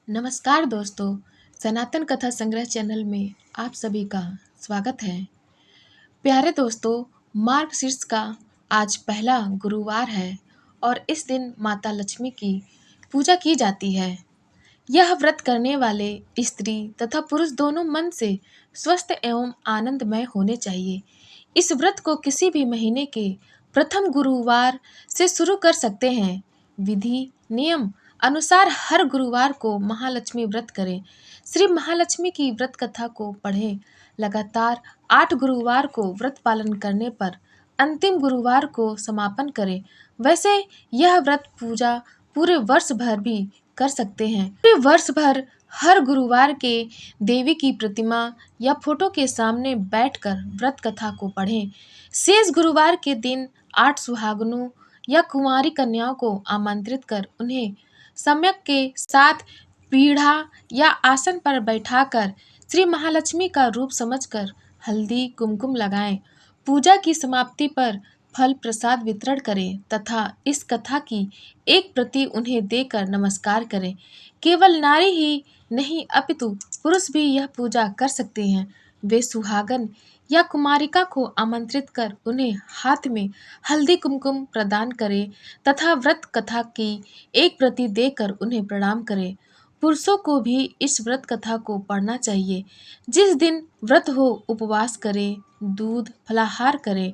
नमस्कार दोस्तों, सनातन कथा संग्रह चैनल में आप सभी का स्वागत है। प्यारे दोस्तों, मार्गशीर्ष का आज पहला गुरुवार है और इस दिन माता लक्ष्मी की पूजा की जाती है। यह व्रत करने वाले स्त्री तथा पुरुष दोनों मन से स्वस्थ एवं आनंदमय होने चाहिए। इस व्रत को किसी भी महीने के प्रथम गुरुवार से शुरू कर सकते हैं। विधि नियम अनुसार हर गुरुवार को महालक्ष्मी व्रत करें। श्री महालक्ष्मी की व्रत कथा को पढ़ें। लगातार 8 गुरुवार को व्रत पालन करने पर अंतिम गुरुवार को समापन करें। वैसे यह व्रत पूजा पूरे वर्ष भर भी कर सकते हैं। पूरे वर्ष भर हर गुरुवार के देवी की प्रतिमा या फोटो के सामने बैठकर व्रत कथा को पढ़ें। शेष गुरुवार के दिन 8 सुहागनों या कुंवारी कन्याओं को आमंत्रित कर उन्हें सम्यक के साथ पीढ़ा या आसन पर बैठाकर श्री महालक्ष्मी का रूप समझकर हल्दी कुमकुम लगाएं। पूजा की समाप्ति पर फल प्रसाद वितरण करें तथा इस कथा की एक प्रति उन्हें देकर नमस्कार करें। केवल नारी ही नहीं अपितु पुरुष भी यह पूजा कर सकते हैं। वे सुहागन या कुमारिका को आमंत्रित कर उन्हें हाथ में हल्दी कुमकुम प्रदान करें तथा व्रत कथा की एक प्रति देकर उन्हें प्रणाम करें। पुरुषों को भी इस व्रत कथा को पढ़ना चाहिए। जिस दिन व्रत हो उपवास करें, दूध फलाहार करें,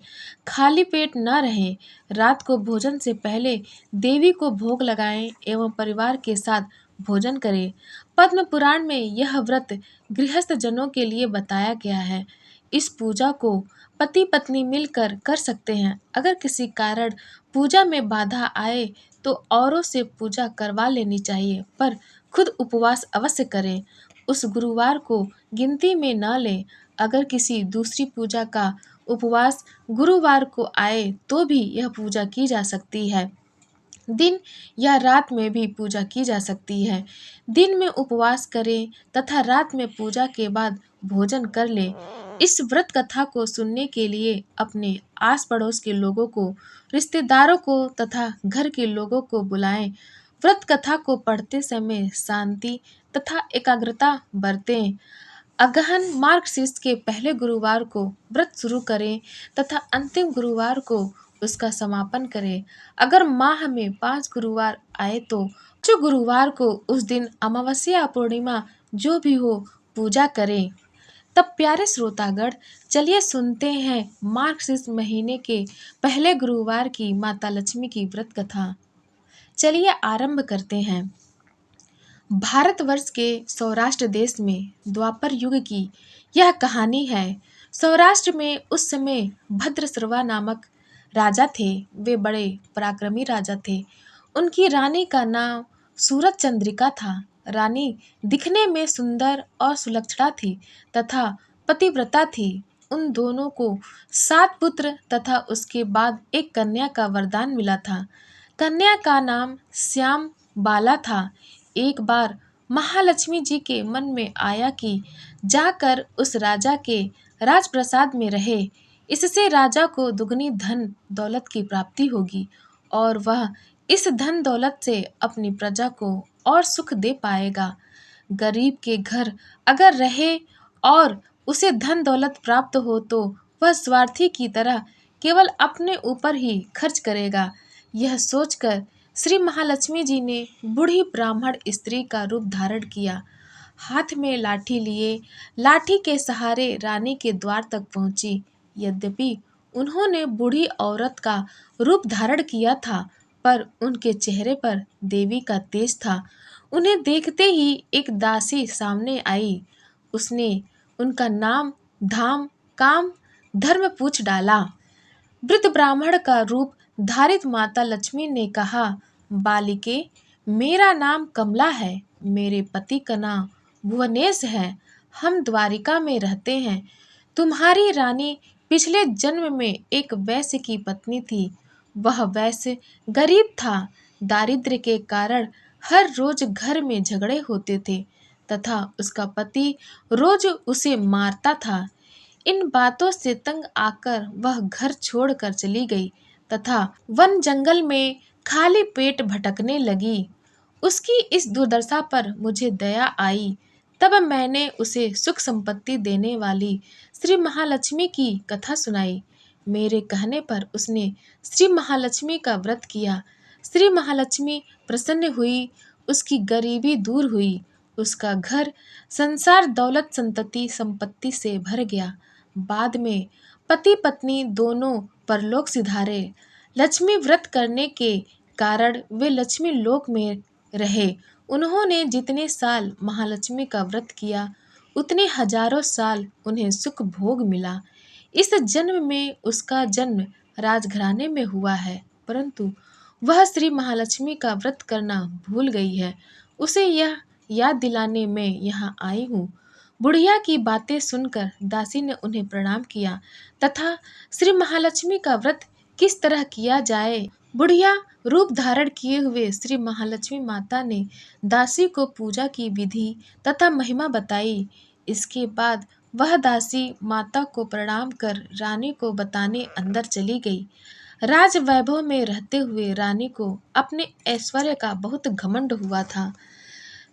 खाली पेट न रहें। रात को भोजन से पहले देवी को भोग लगाएं एवं परिवार के साथ भोजन करें। पद्म पुराण में यह व्रत गृहस्थ जनों के लिए बताया गया है। इस पूजा को पति पत्नी मिलकर कर सकते हैं। अगर किसी कारण पूजा में बाधा आए तो औरों से पूजा करवा लेनी चाहिए, पर खुद उपवास अवश्य करें। उस गुरुवार को गिनती में न लें। अगर किसी दूसरी पूजा का उपवास गुरुवार को आए तो भी यह पूजा की जा सकती है। दिन या रात में भी पूजा की जा सकती है। दिन में उपवास करें तथा रात में पूजा के बाद भोजन कर लें। इस व्रत कथा को सुनने के लिए अपने आस पड़ोस के लोगों को, रिश्तेदारों को तथा घर के लोगों को बुलाएं। व्रत कथा को पढ़ते समय शांति तथा एकाग्रता बरतें। अगहन मार्गशीर्ष के पहले गुरुवार को व्रत शुरू करें तथा अंतिम गुरुवार को उसका समापन करें। अगर माह में 5 गुरुवार आए तो जो गुरुवार को उस दिन अमावस्या पूर्णिमा जो भी हो पूजा करें। तब प्यारे श्रोतागण, चलिए सुनते हैं मार्गशीर्ष महीने के पहले गुरुवार की माता लक्ष्मी की व्रत कथा। चलिए आरंभ करते हैं। भारतवर्ष के सौराष्ट्र देश में द्वापर युग की यह कहानी है। सौराष्ट्र में उस समय भद्रश्रवा नामक राजा थे। वे बड़े पराक्रमी राजा थे। उनकी रानी का नाम सूरज चंद्रिका था। रानी दिखने में सुंदर और सुलक्षणा थी तथा पतिव्रता थी। उन दोनों को 7 पुत्र तथा उसके बाद एक कन्या का वरदान मिला था। कन्या का नाम श्याम बाला था। एक बार महालक्ष्मी जी के मन में आया कि जाकर उस राजा के राजप्रसाद में रहे। इससे राजा को दुगनी धन दौलत की प्राप्ति होगी और वह इस धन दौलत से अपनी प्रजा को और सुख दे पाएगा। गरीब के घर अगर रहे और उसे धन दौलत प्राप्त हो तो वह स्वार्थी की तरह केवल अपने ऊपर ही खर्च करेगा। यह सोचकर श्री महालक्ष्मी जी ने बूढ़ी ब्राह्मण स्त्री का रूप धारण किया। हाथ में लाठी लिए लाठी के सहारे रानी के द्वार तक पहुंची। यद्यपि उन्होंने बूढ़ी औरत का रूप धारण किया था, पर उनके चेहरे पर देवी का तेज था। उन्हें देखते ही एक दासी सामने आई। उसने उनका नाम, धाम, काम, धर्म पूछ डाला। वृद्ध ब्राह्मण का रूप धारित माता लक्ष्मी ने कहा, बालिके, मेरा नाम कमला है। मेरे पति का नाम भुवनेश है। हम द्वारिका में रहते हैं। तुम्हारी रानी पिछले जन्म में एक वैश्य की पत्नी थी। वह वैश्य गरीब था। दारिद्र्य के कारण हर रोज घर में झगड़े होते थे तथा उसका पति रोज उसे मारता था। इन बातों से तंग आकर वह घर छोड़कर चली गई तथा वन जंगल में खाली पेट भटकने लगी। उसकी इस दुर्दशा पर मुझे दया आई। तब मैंने उसे सुख संपत्ति देने वाली श्री महालक्ष्मी की कथा सुनाई। मेरे कहने पर उसने श्री महालक्ष्मी का व्रत किया। श्री महालक्ष्मी प्रसन्न हुई, उसकी गरीबी दूर हुई, उसका घर संसार दौलत संतति संपत्ति से भर गया। बाद में पति पत्नी दोनों परलोक सिधारे। लक्ष्मी व्रत करने के कारण वे लक्ष्मी लोक में रहे। उन्होंने जितने साल महालक्ष्मी का व्रत किया, उतने हजारों साल उन्हें सुख भोग मिला। इस जन्म में उसका जन्म राजघराने में हुआ है, परंतु वह श्री महालक्ष्मी का व्रत करना भूल गई है। उसे यह याद दिलाने मैं यहाँ आई हूँ। बुढ़िया की बातें सुनकर दासी ने उन्हें प्रणाम किया तथा श्री महालक्ष्मी का व्रत किस तरह किया जाए। बुढ़िया रूप धारण किए हुए श्री महालक्ष्मी माता ने दासी को पूजा की विधि तथा महिमा बताई। इसके बाद वह दासी माता को प्रणाम कर रानी को बताने अंदर चली गई। राज वैभव में रहते हुए रानी को अपने ऐश्वर्य का बहुत घमंड हुआ था।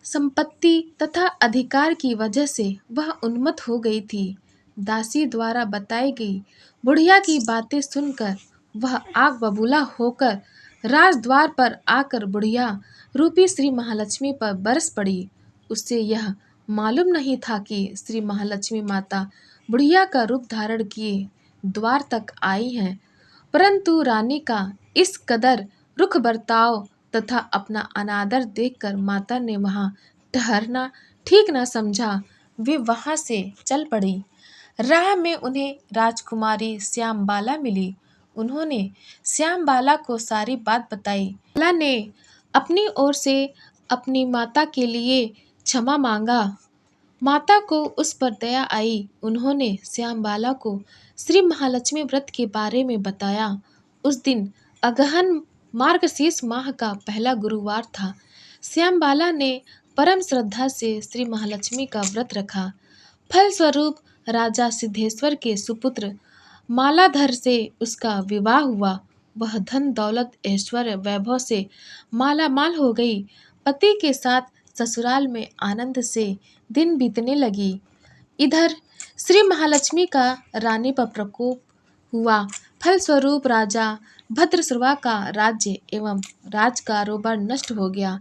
संपत्ति तथा अधिकार की वजह से वह उन्मत्त हो गई थी। दासी द्वारा बताई गई बुढ़िया की बातें सुनकर वह आग बबूला होकर राजद्वार पर आकर बुढ़िया रूपी श्री महालक्ष्मी पर बरस पड़ी। उससे यह मालूम नहीं था कि श्री महालक्ष्मी माता बुढ़िया का रूप धारण किए द्वार तक आई हैं, परंतु रानी का इस कदर रुख बर्ताव तथा अपना अनादर देखकर माता ने वहाँ ठहरना ठीक न समझा। वे वहाँ से चल पड़ी। राह में उन्हें राजकुमारी श्यामबाला मिली। उन्होंने श्यामबाला को सारी बात बताई। बाला ने अपनी ओर से अपनी माता के लिए क्षमा मांगा। माता को उस पर दया आई। उन्होंने श्यामबाला को श्री महालक्ष्मी व्रत के बारे में बताया। उस दिन अगहन मार्गशीर्ष माह का पहला गुरुवार था। श्यामबाला ने परम श्रद्धा से श्री महालक्ष्मी का व्रत रखा। फलस्वरूप राजा सिद्धेश्वर के सुपुत्र मालाधर से उसका विवाह हुआ। वह धन दौलत ऐश्वर्य वैभव से मालामाल हो गई। पति के साथ ससुराल में आनंद से दिन बीतने लगी। इधर श्री महालक्ष्मी का रानी पर प्रकोप हुआ। फलस्वरूप राजा भद्रश्रवा का राज्य एवं राज कारोबार नष्ट हो गया।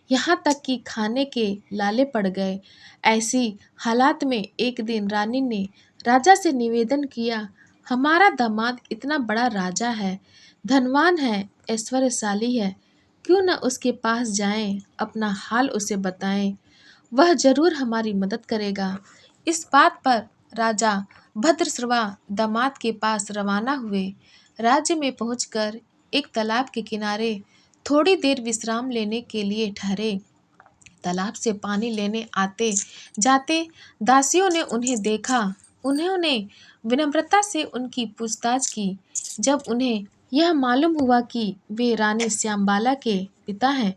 यहाँ तक कि खाने के लाले पड़ गए। ऐसी हालात में एक दिन रानी ने राजा से निवेदन किया, हमारा दामाद इतना बड़ा राजा है, धनवान है, ऐश्वर्यशाली है, क्यों न उसके पास जाएं, अपना हाल उसे बताएं, वह जरूर हमारी मदद करेगा। इस बात पर राजा भद्रश्रवा दामाद के पास रवाना हुए। राज्य में पहुंचकर एक तालाब के किनारे थोड़ी देर विश्राम लेने के लिए ठहरे। तालाब से पानी लेने आते जाते दासियों ने उन्हें देखा। उन्होंने विनम्रता से उनकी पूछताछ की। जब उन्हें यह मालूम हुआ कि वे रानी श्यामबाला के पिता हैं,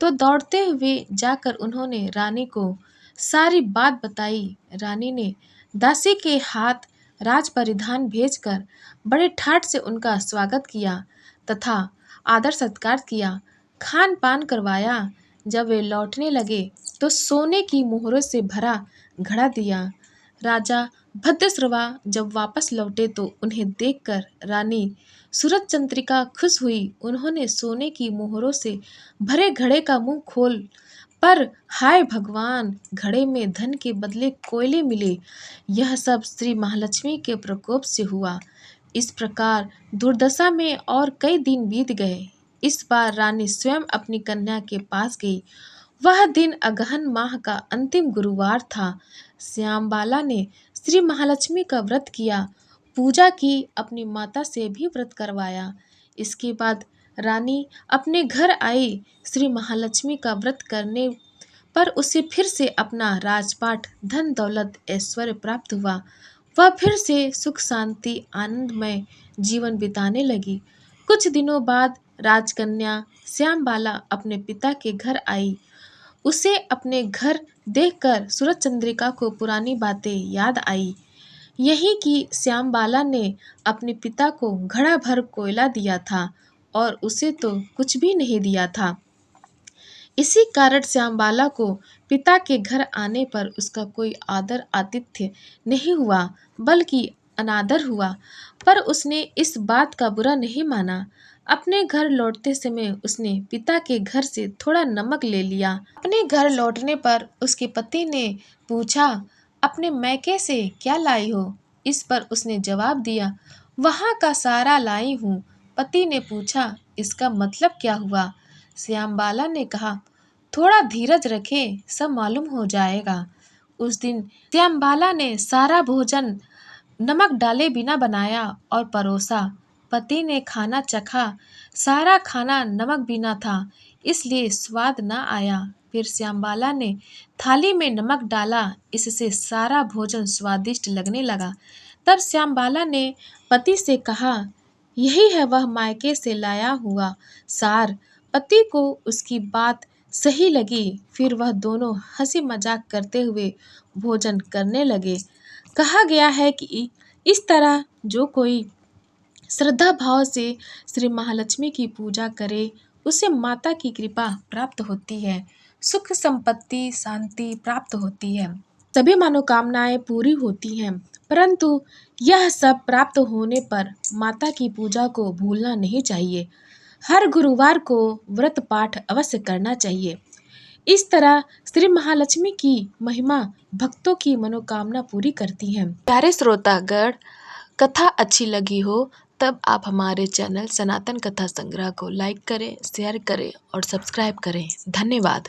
तो दौड़ते हुए जाकर उन्होंने रानी को सारी बात बताई। रानी ने दासी के हाथ राज परिधान भेजकर बड़े ठाट से उनका स्वागत किया तथा आदर सत्कार किया, खान पान करवाया। जब वे लौटने लगे तो सोने की मोहरों से भरा घड़ा दिया। राजा भद्रश्रवा जब वापस लौटे तो उन्हें देखकर रानी सूरज चंद्रिका खुश हुई। उन्होंने सोने की मोहरों से भरे घड़े का मुंह खोल पर हाय भगवान, घड़े में धन के बदले कोयले मिले। यह सब श्री महालक्ष्मी के प्रकोप से हुआ। इस प्रकार दुर्दशा में और कई दिन बीत गए। इस बार रानी स्वयं अपनी कन्या के पास गई। वह दिन अगहन माह का अंतिम गुरुवार था। श्यामबाला ने श्री महालक्ष्मी का व्रत किया, पूजा की, अपनी माता से भी व्रत करवाया। इसके बाद रानी अपने घर आई। श्री महालक्ष्मी का व्रत करने पर उसे फिर से अपना राजपाट, धन दौलत, ऐश्वर्य प्राप्त हुआ। वह फिर से सुख शांति आनंदमय जीवन बिताने लगी। कुछ दिनों बाद राजकन्या श्यामबाला अपने पिता के घर आई। उसे अपने घर देखकर सूरज चंद्रिका को पुरानी बातें याद आई। यही कि श्यामबाला ने अपने पिता को घड़ा भर कोयला दिया था और उसे तो कुछ भी नहीं दिया था। इसी कारण श्यामबाला को पिता के घर आने पर उसका कोई आदर आतिथ्य नहीं हुआ, बल्कि अनादर हुआ। पर उसने इस बात का बुरा नहीं माना। अपने घर लौटते समय उसने पिता के घर से थोड़ा नमक ले लिया। अपने घर लौटने पर उसके पति ने पूछा, अपने मैके से क्या लाई हो? इस पर उसने जवाब दिया, वहाँ का सारा लाई हूँ। पति ने पूछा, इसका मतलब क्या हुआ? श्यामबाला ने कहा, थोड़ा धीरज रखें, सब मालूम हो जाएगा। उस दिन श्यामबाला ने सारा भोजन नमक डाले बिना बनाया और परोसा। पति ने खाना चखा, सारा खाना नमक बिना था, इसलिए स्वाद न आया। फिर श्यामबाला ने थाली में नमक डाला, इससे सारा भोजन स्वादिष्ट लगने लगा। तब श्यामबाला ने पति से कहा, यही है वह मायके से लाया हुआ सार। पति को उसकी बात सही लगी। फिर वह दोनों हंसी मजाक करते हुए भोजन करने लगे। कहा गया है कि इस तरह जो कोई श्रद्धा भाव से श्री महालक्ष्मी की पूजा करे, उसे माता की कृपा प्राप्त होती है, सुख संपत्ति शांति प्राप्त होती है, सभी मनोकामनाएं पूरी होती हैं। परंतु यह सब प्राप्त होने पर माता की पूजा को भूलना नहीं चाहिए। हर गुरुवार को व्रत पाठ अवश्य करना चाहिए। इस तरह श्री महालक्ष्मी की महिमा भक्तों की मनोकामना पूरी करती है। प्यारे श्रोतागण, कथा अच्छी लगी हो तब आप हमारे चैनल सनातन कथा संग्रह को लाइक करें, शेयर करें और सब्सक्राइब करें। धन्यवाद।